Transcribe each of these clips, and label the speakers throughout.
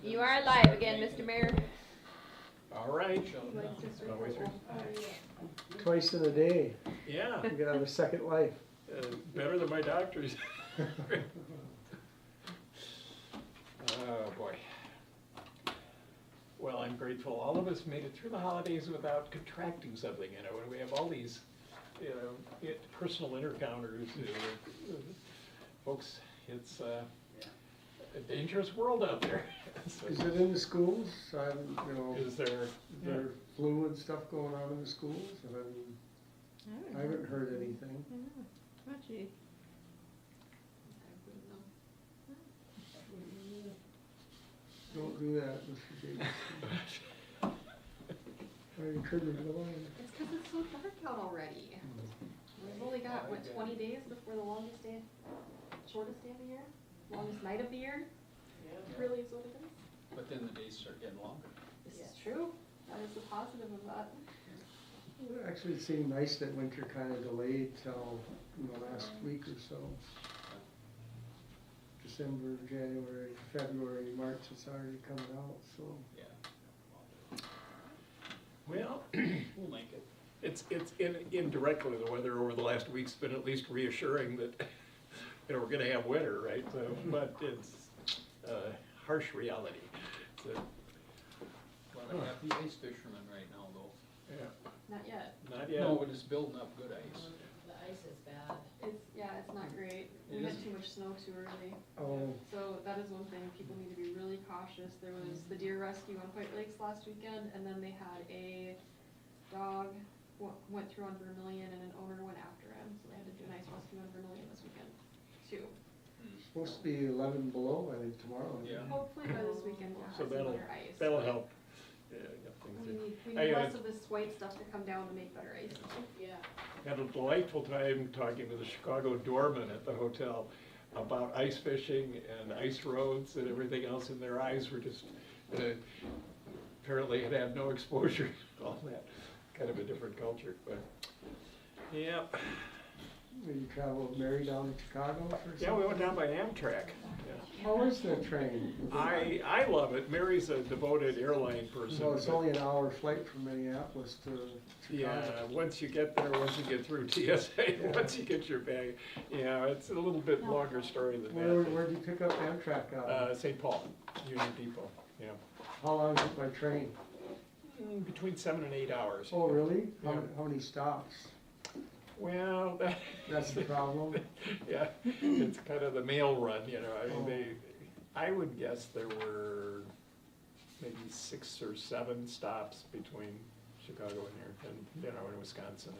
Speaker 1: You are live again, Mr. Mayor.
Speaker 2: All right.
Speaker 3: Twice in a day.
Speaker 2: Yeah,
Speaker 3: You gotta have a second life.
Speaker 2: better than my doctor's. Oh, boy. Well, I'm grateful all of us made it through the holidays without contracting something, you know, and we have all these, you know, personal encounters. Folks, it's a dangerous world out there. So,
Speaker 3: Is it in the schools?
Speaker 2: is there,
Speaker 3: there flu and stuff going on in the schools? I haven't heard anything.
Speaker 1: Oh, gee.
Speaker 3: Don't do that, Mr. Davis. You couldn't go on.
Speaker 4: It's because it's so dark out already. We've only got, what, 20 days before the longest day, shortest day of the year? Longest night of the year? Really is what it is.
Speaker 5: But then the days start getting longer.
Speaker 4: This is true. That is the positive of that.
Speaker 3: Actually, it seemed nice that winter kind of delayed till the last week or so. December, January, February, March, it's already coming out, so.
Speaker 5: Yeah.
Speaker 2: well,
Speaker 5: We'll make it.
Speaker 2: it's indirectly, the weather over the last week's been at least reassuring that, you know, we're gonna have winter, right? So, but it's harsh reality. So,
Speaker 5: A lot of happy ice fishermen right now, though.
Speaker 2: yeah,
Speaker 4: Not yet.
Speaker 2: not yet.
Speaker 5: No, but it's building up good ice.
Speaker 6: The ice is bad.
Speaker 4: It's not great. We
Speaker 5: It
Speaker 4: had
Speaker 5: is.
Speaker 4: too much snow too early.
Speaker 3: Oh,
Speaker 4: So that is one thing, people need to be really cautious. There was the deer rescue on White Lakes last weekend, and then they had a dog went through on Vermilion, and an owner went after him. So they had to do an ice rescue on Vermilion this weekend, too.
Speaker 3: supposed to be 11 below, I think, tomorrow.
Speaker 5: Yeah.
Speaker 4: Hopefully by this weekend we'll have
Speaker 2: So
Speaker 4: some better ice.
Speaker 2: that'll help. Yeah, get things
Speaker 4: We
Speaker 2: in.
Speaker 4: need, we
Speaker 2: I,
Speaker 4: need less of this white stuff to come down to make better ice.
Speaker 6: Yeah.
Speaker 2: Had a delightful time talking to the Chicago doorman at the hotel about ice fishing and ice roads and everything else, and their eyes were just, apparently had no exposure to all that. Kind of a different culture, but, yeah.
Speaker 3: You travel with Mary down to Chicago for something?
Speaker 2: Yeah, we went down by Amtrak. Yeah.
Speaker 3: How is the train?
Speaker 2: I love it. Mary's a devoted airline person.
Speaker 3: Well, it's
Speaker 2: but-
Speaker 3: only an hour flight from Minneapolis to
Speaker 2: Yeah,
Speaker 3: Chicago.
Speaker 2: once you get there, once you get through TSA, once you get your bag, yeah, it's a little bit longer story than that.
Speaker 3: Where'd you pick up Amtrak out?
Speaker 2: St. Paul, Union Depot, yeah.
Speaker 3: How long is it by train?
Speaker 2: Between 7 and 8 hours.
Speaker 3: Oh, really?
Speaker 2: Yeah.
Speaker 3: How many stops?
Speaker 2: Well,
Speaker 3: That's the problem?
Speaker 2: yeah, it's kind of the mail run, you know, I
Speaker 3: Oh.
Speaker 2: mean, I would guess there were maybe 6 or 7 stops between Chicago and here, and, you know, in Wisconsin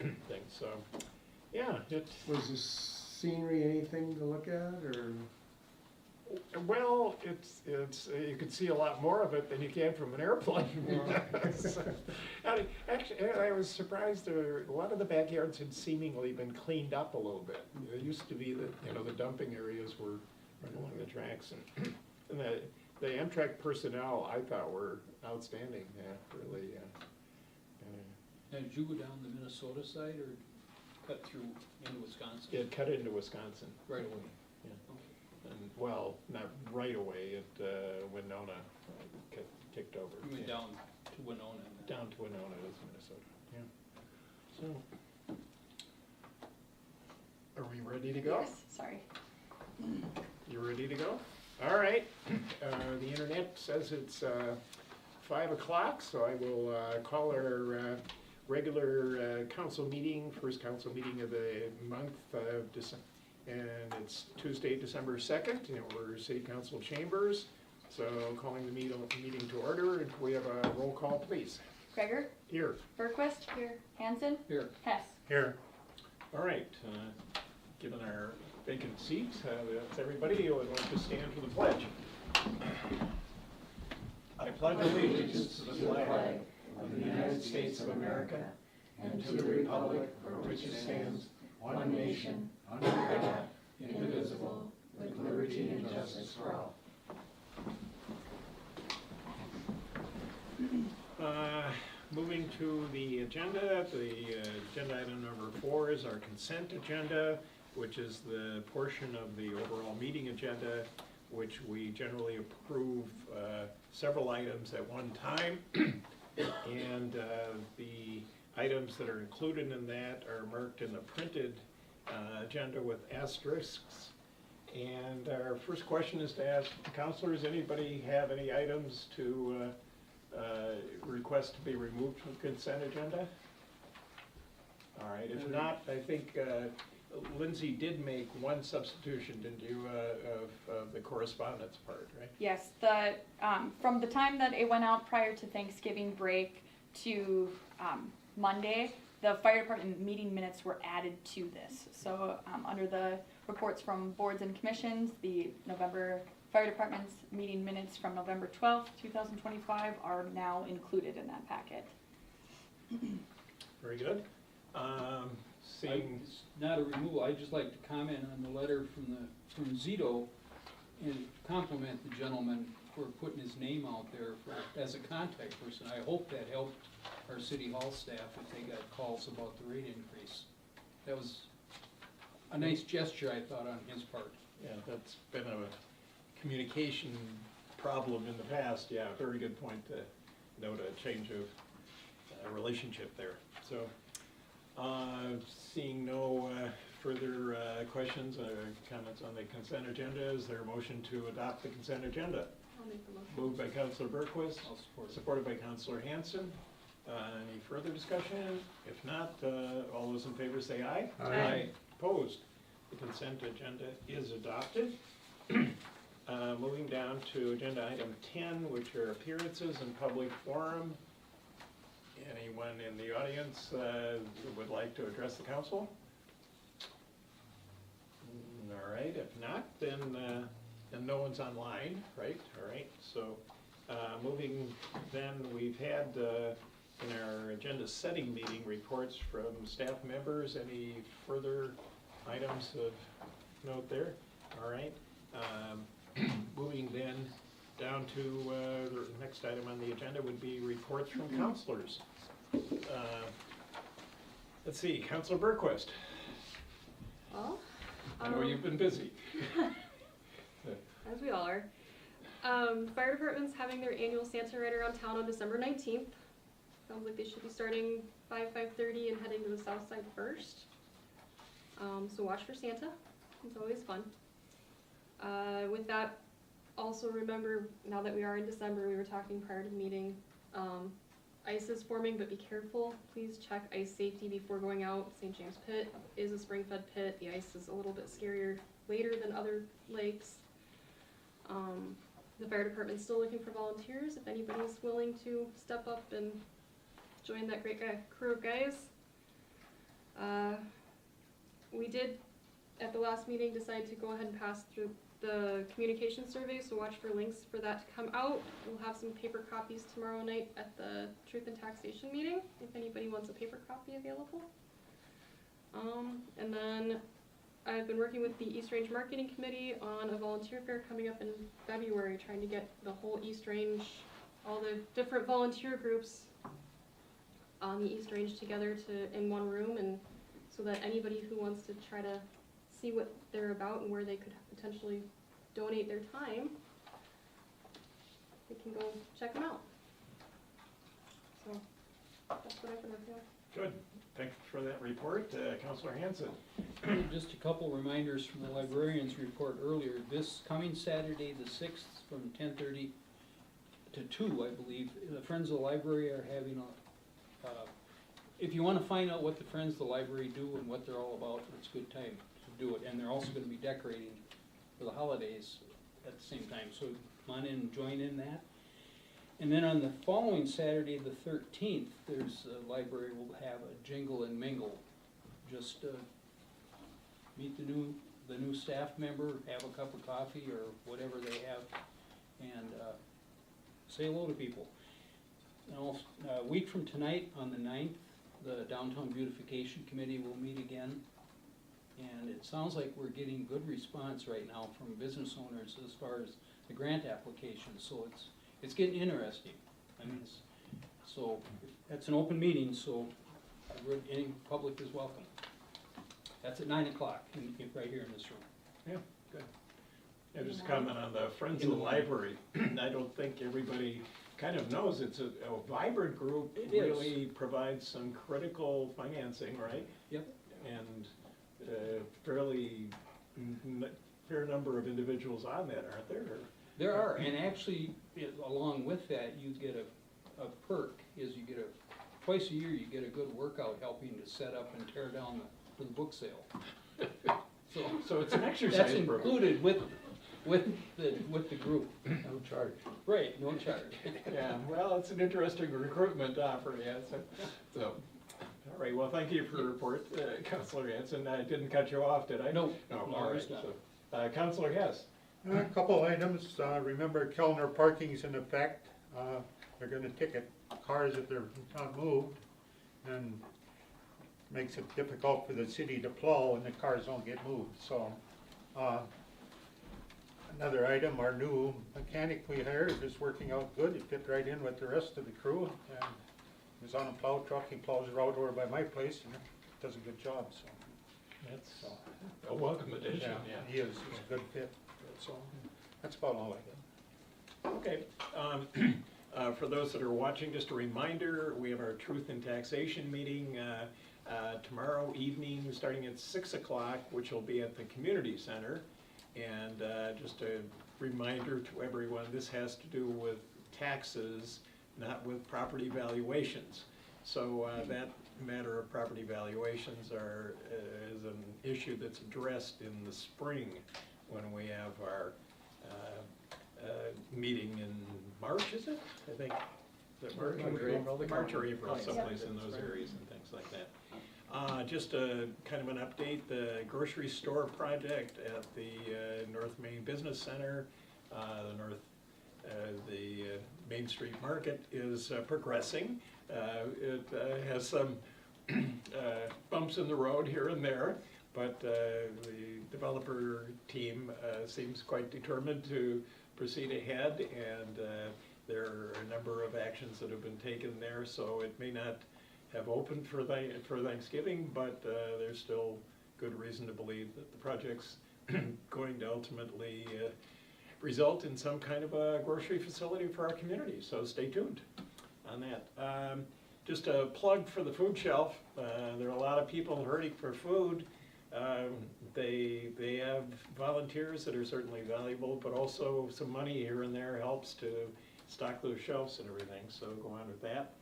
Speaker 2: and things, so, yeah, it's.
Speaker 3: Was the scenery anything to look at, or?
Speaker 2: Well, it's you can see a lot more of it than you can from an airplane. So, actually, I was surprised a lot of the backyards had seemingly been cleaned up a little bit. It used to be that, you know, the dumping areas were right along the tracks, and the Amtrak personnel I thought were outstanding. Yeah, really.
Speaker 5: Now, did you go down the Minnesota side or cut through into Wisconsin?
Speaker 2: It cut into Wisconsin.
Speaker 5: Right away.
Speaker 2: Yeah.
Speaker 5: Okay.
Speaker 2: And, well, not right away, Winona kicked over.
Speaker 5: You went
Speaker 2: Yeah.
Speaker 5: down to Winona. and then-
Speaker 2: Down to Winona, that's Minnesota, yeah. So, are we ready to go?
Speaker 4: Yes, sorry.
Speaker 2: You ready to go? All right, the internet says it's 5 o'clock, so I will call our regular council meeting, first council meeting of the month of December. And it's Tuesday, December 2nd, and we're city council chambers. So calling the meeting to order, and can we have a roll call, please?
Speaker 1: Gregor,
Speaker 2: Here.
Speaker 1: Berquist, here, Hanson,
Speaker 5: Here.
Speaker 1: Hess.
Speaker 2: Here. All right, given our vacant seats, that's everybody who would like to stand for the pledge. I pledge allegiance to the flag of the United States of America and to the republic for which it stands, one nation, under God, indivisible, with liberty and justice for all. Moving to the agenda item number 4 is our consent agenda, which is the portion of the overall meeting agenda which we generally approve several items at one time. And the items that are included in that are marked in the printed agenda with asterisks. And our first question is to ask the councilors, anybody have any items to request to be removed from the consent agenda? All right, if not, I think Lindsay did make one substitution, didn't you, of the correspondence part, right?
Speaker 1: Yes, from the time that it went out prior to Thanksgiving break to Monday, the fire department meeting minutes were added to this. So under the reports from boards and commissions, the November fire department's meeting minutes from November 12th, 2025 are now included in that packet.
Speaker 2: Very good. Seeing,
Speaker 5: It's not a removal, I'd just like to comment on the letter from Zito and compliment the gentleman for putting his name out there as a contact person. I hope that helped our city hall staff if they got calls about the rate increase. That was a nice gesture, I thought, on his part.
Speaker 2: yeah, that's been a communication problem in the past. Yeah, very good point to note a change of relationship there. So, seeing no further questions or comments on the consent agenda, is there a motion to adopt the consent agenda?
Speaker 4: I'll make the motion.
Speaker 2: Moved by Councilor Berquist,
Speaker 5: I'll support it.
Speaker 2: supported by Councilor Hanson. Any further discussion? If not, all those in favor say aye.
Speaker 1: Aye.
Speaker 2: Opposed? The consent agenda is adopted. Moving down to agenda item 10, which are appearances and public forum. Anyone in the audience who would like to address the council? All right, if not, then no one's online, right? All right, so moving then, we've had in our agenda setting meeting reports from staff members. Any further items of note there? All right. Moving then down to the next item on the agenda would be reports from councilors. Let's see, Councilor Berquist.
Speaker 4: Well,
Speaker 2: I know you've been busy.
Speaker 4: as we all are. Fire department's having their annual Santa ride around town on December 19th. Sounds like they should be starting 5:30 and heading to the south side first. So watch for Santa. It's always fun. With that, also remember, now that we are in December, we were talking prior to the meeting, ice is forming, but be careful. Please check ice safety before going out. St. James Pit is a spring-fed pit. The ice is a little bit scarier later than other lakes. The fire department's still looking for volunteers. If anybody's willing to step up and join that great crew of guys. We did, at the last meeting, decide to go ahead and pass through the communication survey, so watch for links for that to come out. We'll have some paper copies tomorrow night at the Truth and Taxation meeting, if anybody wants a paper copy available. And then I've been working with the East Range Marketing Committee on a volunteer fair coming up in February, trying to get the whole East Range, all the different volunteer groups on the East Range together in one room, and so that anybody who wants to try to see what they're about and where they could potentially donate their time, they can go check them out. So that's what I've been working on.
Speaker 2: Good, thanks for that report. Councilor Hanson.
Speaker 5: Just a couple reminders from the librarian's report earlier. This coming Saturday, the 6th, from 10:30 to 2, I believe, the Friends of the Library are having a, if you want to find out what the Friends of the Library do and what they're all about, it's a good time to do it. And they're also going to be decorating for the holidays at the same time. So come on in and join in that. And then on the following Saturday, the 13th, there's a library will have a jingle and mingle. Just meet the new staff member, have a cup of coffee or whatever they have, and say hello to people. And also, a week from tonight, on the 9th, the Downtown Beautification Committee will meet again. And it sounds like we're getting good response right now from business owners as far as the grant application, so it's getting interesting. I mean, that's an open meeting, so any public is welcome. That's at 9 o'clock, right here in this room.
Speaker 2: Yeah, good. And just comment on the Friends of the Library. I don't think everybody kind of knows it's a vibrant group.
Speaker 5: It is.
Speaker 2: Really provides some critical financing, right?
Speaker 5: Yep.
Speaker 2: And fairly fair number of individuals on that, aren't there?
Speaker 5: There are, and actually, along with that, you get a perk, is you get twice a year, you get a good workout helping to set up and tear down the book sale.
Speaker 2: So it's an exercise
Speaker 5: That's
Speaker 2: program.
Speaker 5: included with the group.
Speaker 3: No charge.
Speaker 5: Right, no charge.
Speaker 2: Yeah, well, it's an interesting recruitment offer, yeah, so, all right, well, thank you for the report, Councilor Hanson. I didn't cut you off, did I?
Speaker 5: No,
Speaker 2: No,
Speaker 5: no,
Speaker 2: all right,
Speaker 5: it's not.
Speaker 2: so, Councilor Hess.
Speaker 6: A couple items, remember Kellner parking's in effect, they're gonna ticket cars if they're not moved, and makes it difficult for the city to plow and the cars don't get moved, so. Another item, our new mechanic we hired is working out good, he fit right in with the rest of the crew, and he's on a plow truck, he plows the road over by my place, and does a good job, so.
Speaker 2: That's a welcome addition, yeah.
Speaker 6: He is, he's a good fit, so, that's about all I got.
Speaker 2: Okay, for those that are watching, just a reminder, we have our Truth in Taxation meeting tomorrow evening, starting at 6 o'clock, which will be at the community center. And just a reminder to everyone, this has to do with taxes, not with property valuations. So that matter of property valuations is an issue that's addressed in the spring when we have our meeting in March, is it? I think, is it March or April? March or April, someplace in those areas and things like that. Just a kind of an update, the grocery store project at the North Main Business Center, the Main Street Market is progressing. It has some bumps in the road here and there, but the developer team seems quite determined to proceed ahead, and there are a number of actions that have been taken there, so it may not have opened for Thanksgiving, but there's still good reason to believe that the project's going to ultimately result in some kind of a grocery facility for our community, so stay tuned on that. Just a plug for the food shelf, there are a lot of people hurting for food. They have volunteers that are certainly valuable, but also some money here and there helps to stock those shelves and everything, so go on with that.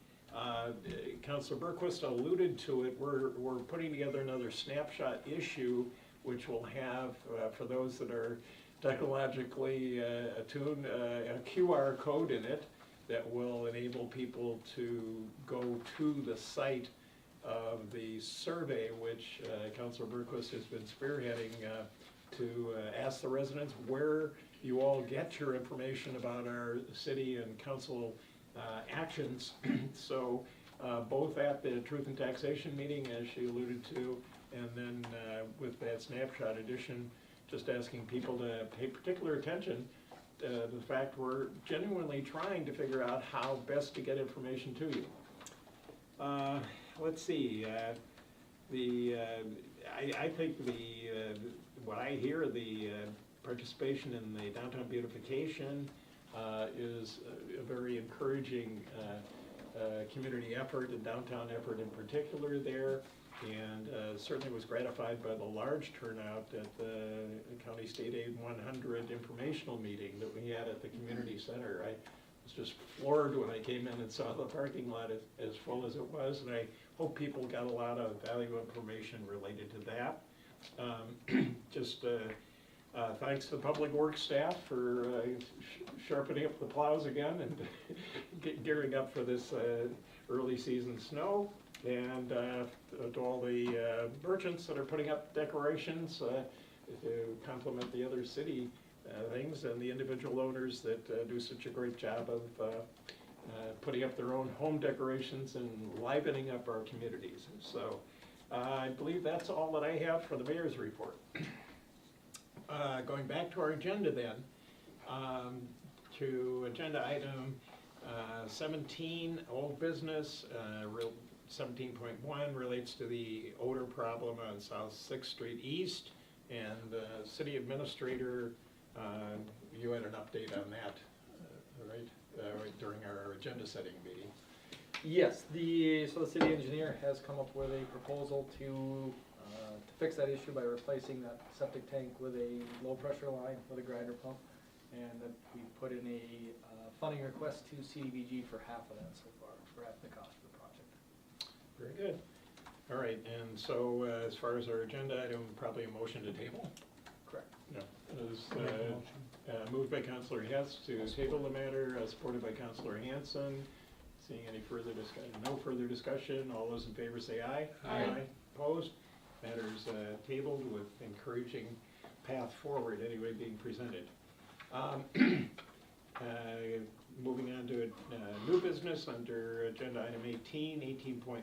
Speaker 2: Councilor Berquist alluded to it, we're putting together another snapshot issue which will have, for those that are technologically attuned, a QR code in it that will enable people to go to the site of the survey which Councilor Berquist has been spearheading to ask the residents where you all get your information about our city and council actions. So both at the Truth and Taxation meeting, as she alluded to, and then with that snapshot edition, just asking people to pay particular attention to the fact we're genuinely trying to figure out how best to get information to you. Let's see, I think what I hear, the participation in the downtown beautification is a very encouraging community effort, a downtown effort in particular there, and certainly was gratified by the large turnout at the County State Aid 100 informational meeting that we had at the community center. I was just floored when I came in and saw the parking lot as full as it was, and I hope people got a lot of valuable information related to that. Thanks to the Public Works staff for sharpening up the plows again and gearing up for this early season snow, and to all the merchants that are putting up decorations to complement the other city things, and the individual owners that do such a great job of putting up their own home decorations and livening up our communities. So I believe that's all that I have for the mayor's report. Going back to our agenda then, to agenda item 17, old business, 17.1 relates to the odor problem on South 6th Street East, and the city administrator You had an update on that, right, during our agenda setting meeting.
Speaker 7: Yes, so the city engineer has come up with a proposal to fix that issue by replacing that septic tank with a low pressure line with a grinder pump. And that we put in a funding request to CDBG for half of that so far, for half the cost of the project.
Speaker 2: Very good. All right, and so as far as our agenda item, probably a motion to table?
Speaker 7: Correct.
Speaker 2: No. Moved by Counselor Hess to table the matter, supported by Counselor Hanson. Seeing any further discussion, no further discussion, all those in favor say aye.
Speaker 1: Aye.
Speaker 2: Opposed? Matters tabled with encouraging path forward anyway being presented. Moving on to new business under agenda item 18.1,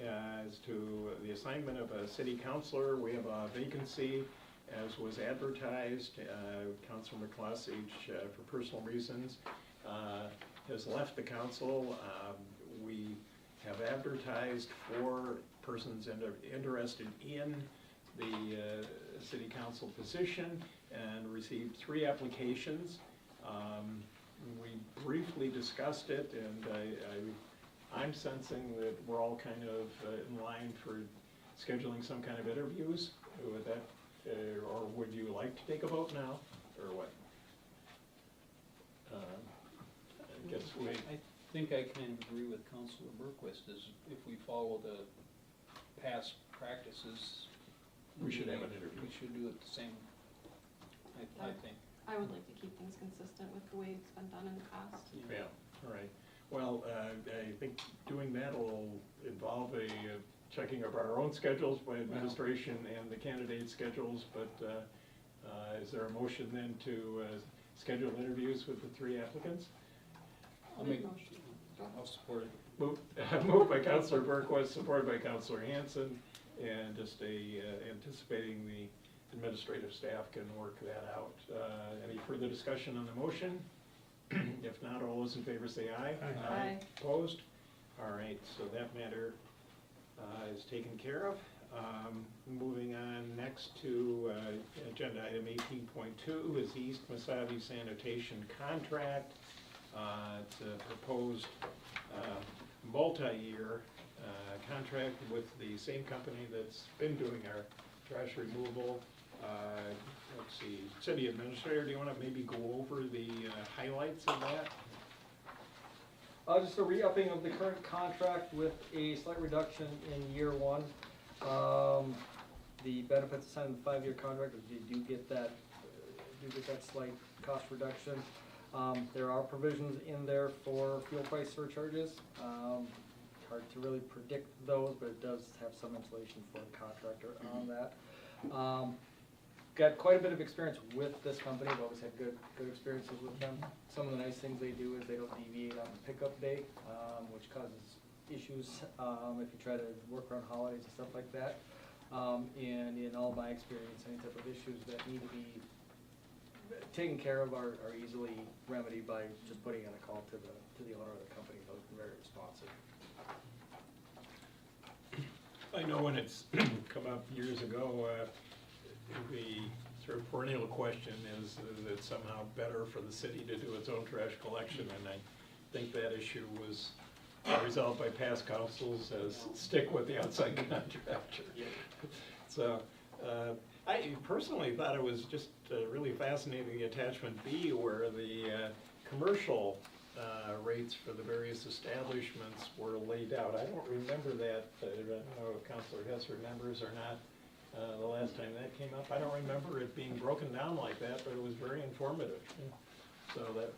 Speaker 2: as to the assignment of a city councilor. We have a vacancy as was advertised. Councilor McCloskey, for personal reasons, has left the council. We have advertised for persons interested in the city council position and received 3 applications. We briefly discussed it, and I'm sensing that we're all kind of in line for scheduling some kind of interviews. Would that, or would you like to take a vote now, or what? I guess we.
Speaker 5: I think I kind of agree with Councilor Berquist, is if we follow the past practices.
Speaker 2: We should have an interview.
Speaker 5: We should do it the same, I think.
Speaker 4: I would like to keep things consistent with the way it's been done in the past.
Speaker 2: Yeah, all right. Well, I think doing that will involve a checking of our own schedules by administration and the candidate schedules, but is there a motion then to schedule interviews with the 3 applicants?
Speaker 5: I'll make,
Speaker 4: motion.
Speaker 5: I'll support it.
Speaker 2: Moved by Councilor Berquist, supported by Councilor Hanson, and just anticipating the administrative staff can work that out. Any further discussion on the motion? If not, all those in favor say aye.
Speaker 1: Aye.
Speaker 2: Opposed? All right, so that matter is taken care of. Moving on next to agenda item 18.2 is East Mesabi Sanitation Contract. It's a proposed multi-year contract with the same company that's been doing our trash removal. Let's see, City Administrator, do you want to maybe go over the highlights of that?
Speaker 7: Just a re-upping of the current contract with a slight reduction in year 1. The benefits assigned in the 5-year contract, you do get that slight cost reduction. There are provisions in there for fuel price surcharges. Hard to really predict those, but it does have some insulation for the contractor on that. Got quite a bit of experience with this company. I've always had good experiences with them. Some of the nice things they do is they don't deviate on the pickup day, which causes issues if you try to work around holidays and stuff like that. And in all my experience, any type of issues that need to be taken care of are easily remedied by just putting in a call to the owner of the company. They're very responsive.
Speaker 2: I know when it's come up years ago, the sort of perennial question is it somehow better for the city to do its own trash collection? And I think that issue was resolved by past councils as stick with the outside contractor. So I personally thought it was just really fascinating, the attachment B, where the commercial rates for the various establishments were laid out. I don't remember that. I don't know if Councilor Hess remembers or not. The last time that came up, I don't remember it being broken down like that, but it was very informative. So that,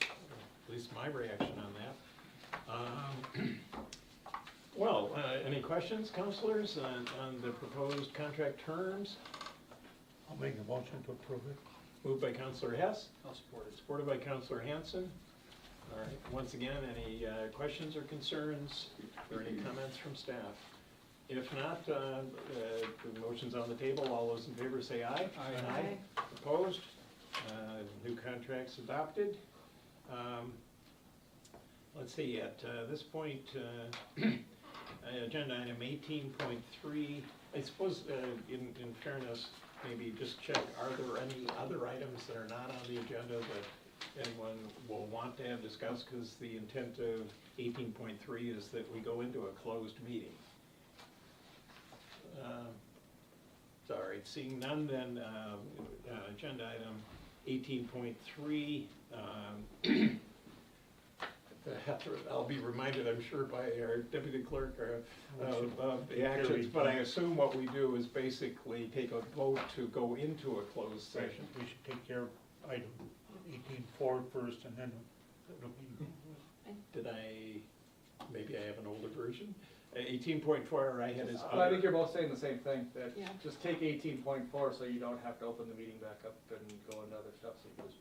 Speaker 2: at least my reaction on that. Well, any questions, councilors, on the proposed contract terms?
Speaker 6: I'll make a motion to approve it.
Speaker 2: Moved by Councilor Hess,
Speaker 5: I'll support it.
Speaker 2: supported by Councilor Hanson. All right, once again, any questions or concerns, or any comments from staff? If not, the motion's on the table. All those in favor say aye.
Speaker 5: Aye.
Speaker 2: Opposed? New contracts adopted. Let's see, at this point, agenda item 18.3, I suppose in fairness, maybe just check, are there any other items that are not on the agenda that anyone will want to have discussed? Because the intent of 18.3 is that we go into a closed meeting. Sorry, seeing none, then agenda item 18.3. I'll be reminded, I'm sure, by our deputy clerk of the actions, but I assume what we do is basically take a vote to go into a closed session.
Speaker 6: We should take care of item 18.4 first, and then it'll be.
Speaker 2: Did maybe I have an older version? 18.4 I had as
Speaker 7: Well, I think
Speaker 2: other.
Speaker 7: you're both saying the same thing, that
Speaker 4: Yeah.
Speaker 7: just take 18.4 so you don't have to open the meeting back up and go into other stuff, so you just.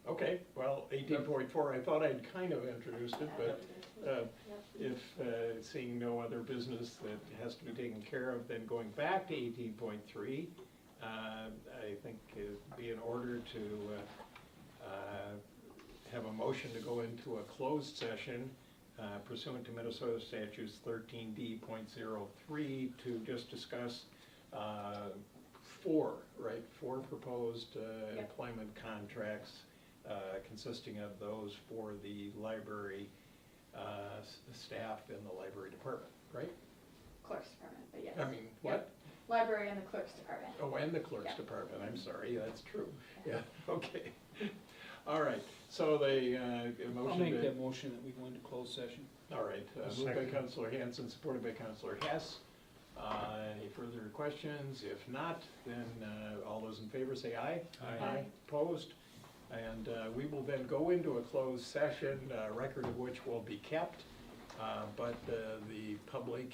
Speaker 2: Okay, well, 18.4, I thought I'd kind of introduced it, but if seeing no other business that has to be taken care of, then going back to 18.3, I think it'd be in order to have a motion to go into a closed session pursuant to Minnesota statutes 13D.03 to just discuss four proposed employment contracts consisting of those for the library staff in the library department, right?
Speaker 1: Clerk's department, but yes.
Speaker 2: I mean, what?
Speaker 1: Library and the clerk's department.
Speaker 2: Oh, and the clerk's
Speaker 1: Yeah.
Speaker 2: department, I'm sorry, that's true. Yeah, okay. All right, so the motion
Speaker 5: I'll make
Speaker 2: to-
Speaker 5: that motion that we go into closed session.
Speaker 2: All right, moved by Counselor Hanson, supported by Counselor Hess. Any further questions? If not, then all those in favor say aye.
Speaker 1: Aye.
Speaker 2: Opposed? And we will then go into a closed session, record of which will be kept, but the public